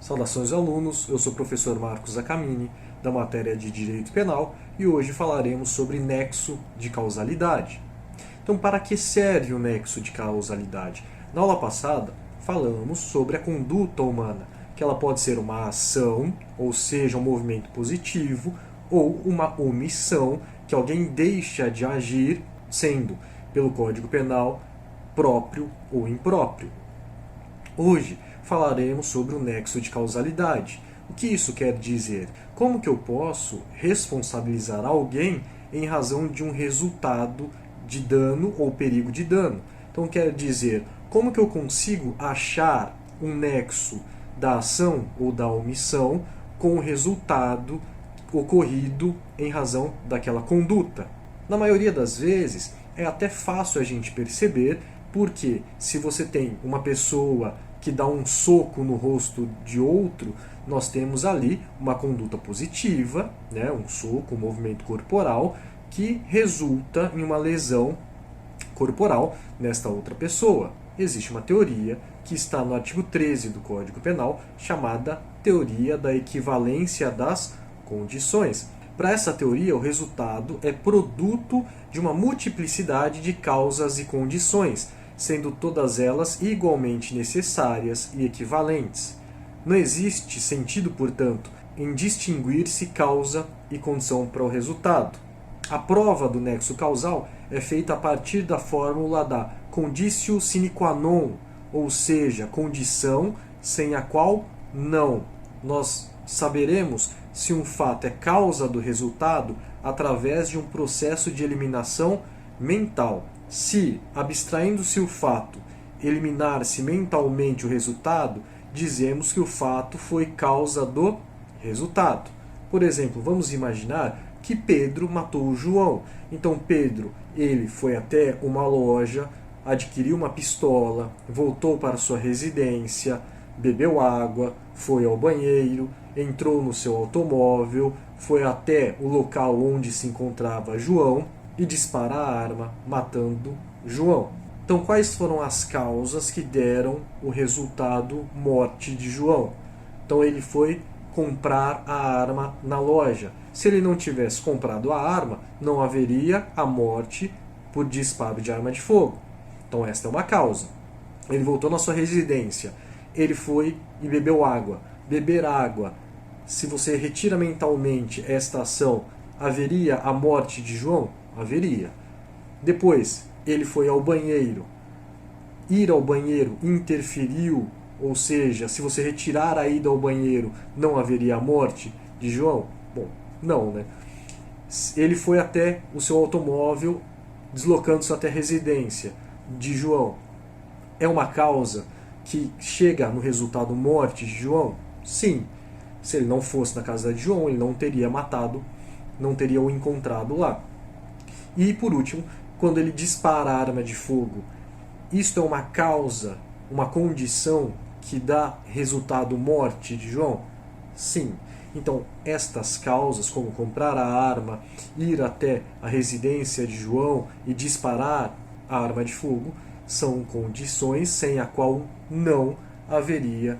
Saudações alunos, eu sou o professor Marcos Acamini, da matéria de Direito Penal, e hoje falaremos sobre nexo de causalidade. Então, para que serve o nexo de causalidade? Na aula passada, falamos sobre a conduta humana, que ela pode ser uma ação, ou seja, um movimento positivo, ou uma omissão, que alguém deixa de agir, sendo, pelo Código Penal, próprio ou impróprio. Hoje falaremos sobre o nexo de causalidade. O que isso quer dizer? Como que eu posso responsabilizar alguém em razão de um resultado de dano ou perigo de dano? Então quer dizer, como que eu consigo achar um nexo da ação ou da omissão com o resultado ocorrido em razão daquela conduta? Na maioria das vezes, é até fácil a gente perceber, porque se você tem uma pessoa que dá um soco no rosto de outro, nós temos ali uma conduta positiva, né, um soco, um movimento corporal, que resulta em uma lesão corporal nesta outra pessoa. Existe uma teoria que está no artigo 13 do Código Penal, chamada teoria da equivalência das condições. Para essa teoria, o resultado é produto de uma multiplicidade de causas e condições, sendo todas elas igualmente necessárias e equivalentes. Não existe sentido, portanto, em distinguir-se causa e condição para o resultado. A prova do nexo causal é feita a partir da fórmula da conditio sine qua non, ou seja, condição sem a qual não. Nós saberemos se um fato é causa do resultado através de um processo de eliminação mental. Se, abstraindo-se o fato, eliminar-se mentalmente o resultado, dizemos que o fato foi causa do resultado. Por exemplo, vamos imaginar que Pedro matou o João. Então Pedro, ele foi até uma loja, adquiriu uma pistola, voltou para sua residência, bebeu água, foi ao banheiro, entrou no seu automóvel, foi até o local onde se encontrava João e dispara a arma, matando João. Então, quais foram as causas que deram o resultado morte de João? Então, ele foi comprar a arma na loja. Se ele não tivesse comprado a arma, não haveria a morte por disparo de arma de fogo. Então, esta é uma causa. Ele voltou na sua residência. Ele foi e bebeu água. Beber água, se você retira mentalmente esta ação, haveria a morte de João? Haveria. Depois, ele foi ao banheiro. Ir ao banheiro interferiu, ou seja, se você retirar a ida ao banheiro, não haveria a morte de João? Bom, não, né? Ele foi até o seu automóvel, deslocando-se até a residência de João. É uma causa que chega no resultado morte de João? Sim. Se ele não fosse na casa de João, ele não teria matado, não teria o encontrado lá. E, por último, quando ele dispara a arma de fogo, isto é uma causa, uma condição que dá resultado morte de João? Sim. Então, estas causas, como comprar a arma, ir até a residência de João e disparar a arma de fogo, são condições sem a qual não haveria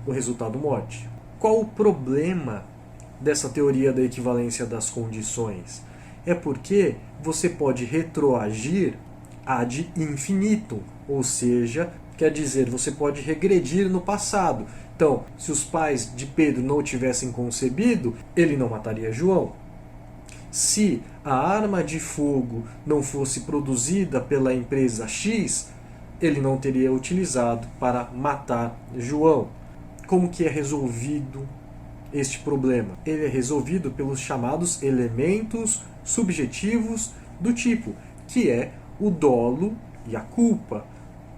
o resultado morte. Qual o problema dessa teoria da equivalência das condições? É porque você pode retroagir ad infinitum, ou seja, quer dizer, você pode regredir no passado. Então, se os pais de Pedro não o tivessem concebido, ele não mataria João. Se a arma de fogo não fosse produzida pela empresa X, ele não teria utilizado para matar João. Como que é resolvido este problema? Ele é resolvido pelos chamados elementos subjetivos do tipo, que é o dolo e a culpa.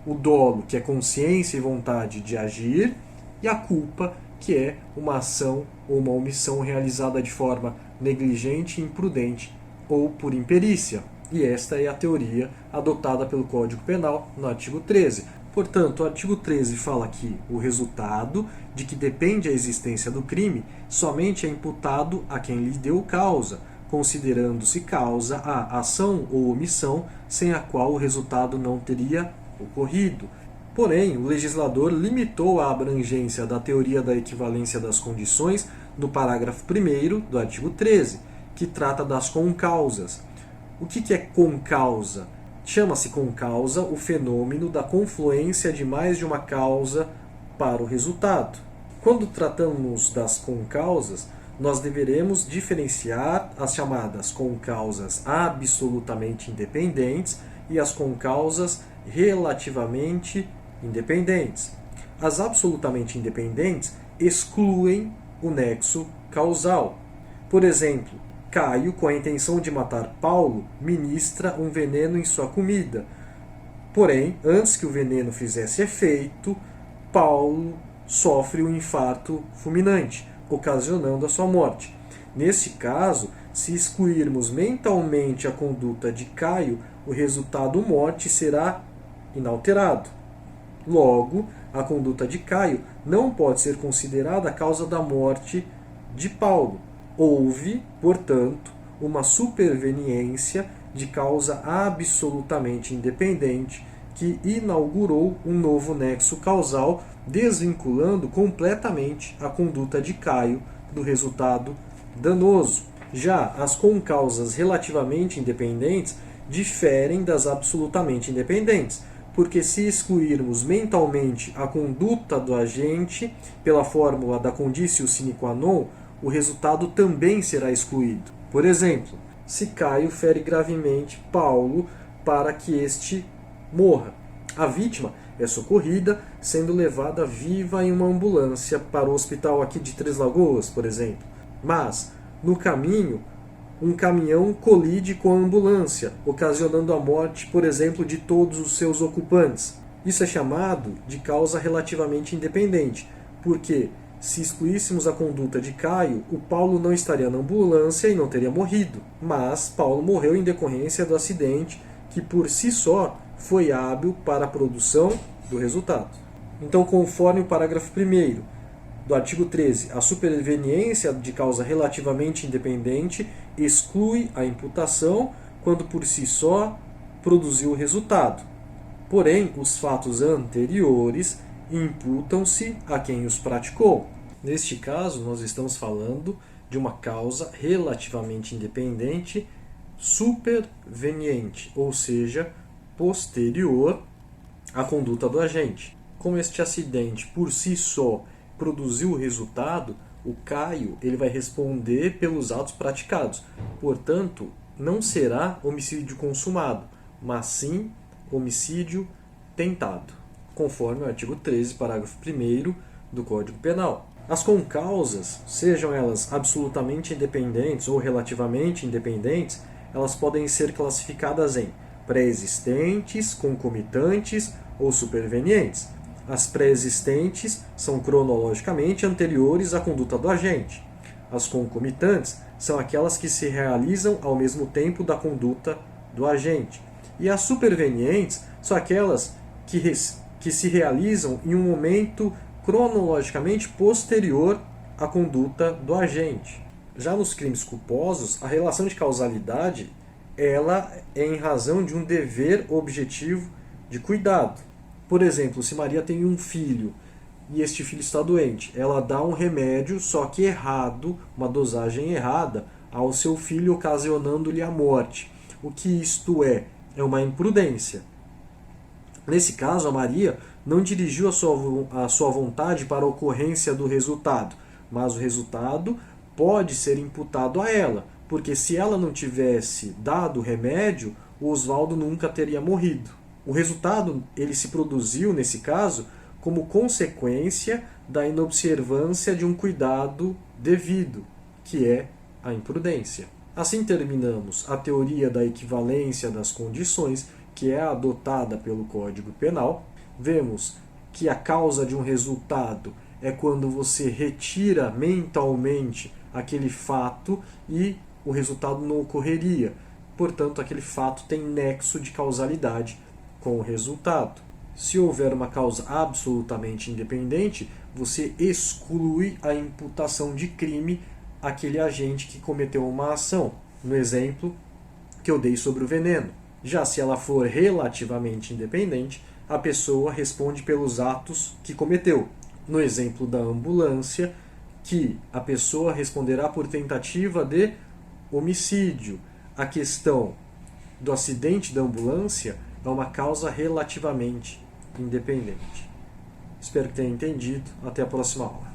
O dolo, que é consciência e vontade de agir, e a culpa, que é uma ação ou uma omissão realizada de forma negligente, imprudente ou por imperícia. E esta é a teoria adotada pelo Código Penal no artigo 13. Portanto, o artigo 13 fala que o resultado de que depende a existência do crime somente é imputado a quem lhe deu causa, considerando-se causa a ação ou omissão sem a qual o resultado não teria ocorrido. Porém, o legislador limitou a abrangência da teoria da equivalência das condições no parágrafo 1º do artigo 13, que trata das concausas. O que é concausa? Chama-se concausa o fenômeno da confluência de mais de uma causa para o resultado. Quando tratamos das concausas, nós deveremos diferenciar as chamadas concausas absolutamente independentes e as concausas relativamente independentes. As absolutamente independentes excluem o nexo causal. Por exemplo, Caio, com a intenção de matar Paulo, ministra um veneno em sua comida. Porém, antes que o veneno fizesse efeito, Paulo sofre um infarto fulminante, ocasionando a sua morte. Neste caso, se excluirmos mentalmente a conduta de Caio, o resultado morte será inalterado. Logo, a conduta de Caio não pode ser considerada a causa da morte de Paulo. Houve, portanto, uma superveniência de causa absolutamente independente que inaugurou um novo nexo causal, desvinculando completamente a conduta de Caio do resultado danoso. Já as concausas relativamente independentes diferem das absolutamente independentes, porque se excluirmos mentalmente a conduta do agente pela fórmula da conditio sine qua non, o resultado também será excluído. Por exemplo, se Caio fere gravemente Paulo para que este morra, a vítima é socorrida, sendo levada viva em uma ambulância para o hospital aqui de Três Lagoas, por exemplo. Mas, no caminho, um caminhão colide com a ambulância, ocasionando a morte, por exemplo, de todos os seus ocupantes. Isso é chamado de causa relativamente independente, porque se excluíssemos a conduta de Caio, o Paulo não estaria na ambulância e não teria morrido. Mas Paulo morreu em decorrência do acidente, que por si só foi hábil para a produção do resultado. Então, conforme o parágrafo 1º do artigo 13, a superveniência de causa relativamente independente exclui a imputação quando por si só produziu o resultado. Porém, os fatos anteriores imputam-se a quem os praticou. Neste caso, nós estamos falando de uma causa relativamente independente superveniente, ou seja, posterior à conduta do agente. Como este acidente por si só produziu o resultado, o Caio ele vai responder pelos atos praticados. Portanto, não será homicídio consumado, mas sim homicídio tentado, conforme o artigo 13, parágrafo 1º do Código Penal. As concausas, sejam elas absolutamente independentes ou relativamente independentes, elas podem ser classificadas em pré-existentes, concomitantes ou supervenientes. As pré-existentes são cronologicamente anteriores à conduta do agente. As concomitantes são aquelas que se realizam ao mesmo tempo da conduta do agente. E as supervenientes são aquelas que se realizam em um momento cronologicamente posterior à conduta do agente. Já nos crimes culposos, a relação de causalidade ela é em razão de um dever objetivo de cuidado. Por exemplo, se Maria tem um filho e este filho está doente, ela dá um remédio, só que errado, uma dosagem errada, ao seu filho, ocasionando-lhe a morte. O que isto é? É uma imprudência. Nesse caso, a Maria não dirigiu a sua vontade para a ocorrência do resultado, mas o resultado pode ser imputado a ela, porque se ela não tivesse dado o remédio, o Oswaldo nunca teria morrido. O resultado ele se produziu, nesse caso, como consequência da inobservância de um cuidado devido, que é a imprudência. Assim terminamos a teoria da equivalência das condições, que é adotada pelo Código Penal. Vemos que a causa de um resultado é quando você retira mentalmente aquele fato e o resultado não ocorreria. Portanto, aquele fato tem nexo de causalidade com o resultado. Se houver uma causa absolutamente independente, você exclui a imputação de crime àquele agente que cometeu uma ação, no exemplo que eu dei sobre o veneno. Já se ela for relativamente independente, a pessoa responde pelos atos que cometeu. No exemplo da ambulância, que a pessoa responderá por tentativa de homicídio. A questão do acidente da ambulância é uma causa relativamente independente. Espero que tenha entendido. Até a próxima aula.